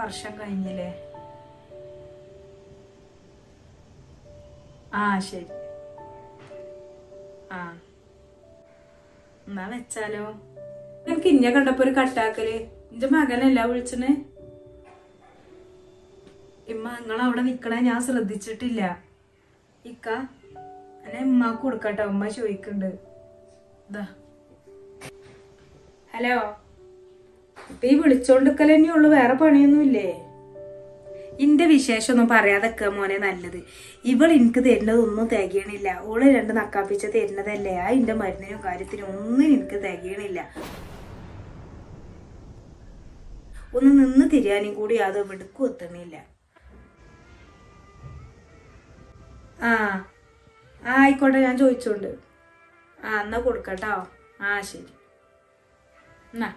വർഷം കഴിഞ്ഞില്ലേ? ആ ശരി. ആ എന്നാ വെച്ചാലോ? എനിക്ക് ഇന്നെ കണ്ടപ്പോ ഒരു കട്ടാക്കല്. എന്റെ മകനല്ല വിളിച്ചണ്. ഇമ്മ നിങ്ങൾ അവിടെ നിക്കണേ ഞാൻ ശ്രദ്ധിച്ചിട്ടില്ല. ഇക്ക എന്നെ ഉമ്മാക്ക് കൊടുക്കട്ടോ, ഉമ്മ ചോദിക്കണ്ട്. ഇതാ. ഹലോ. ഇപ്പൊ ഈ വിളിച്ചോണ്ടിക്കൽ തന്നെ ഉള്ളു, വേറെ പണിയൊന്നുമില്ലേ? ഇന്റെ വിശേഷം ഒന്നും പറയാതൊക്കെ മോനെ നല്ലത്. ഇവൾ എനിക്ക് തരുന്നതൊന്നും തികയണില്ല. ഓള് 2 നക്കാപ്പിച്ച തരുന്നതല്ലേ. ആ ഇന്റെ മരുന്നിനും കാര്യത്തിനും ഒന്നും എനിക്ക് തികയണില്ല. ഒന്ന് നിന്ന് തിരിയാനും കൂടി അത് വെടുക്കും എത്തണില്ല. ആ ആയിക്കോട്ടെ, ഞാൻ ചോദിച്ചോണ്ട്. എന്നാ കൊടുക്കട്ടോ. ശരി എന്നാ.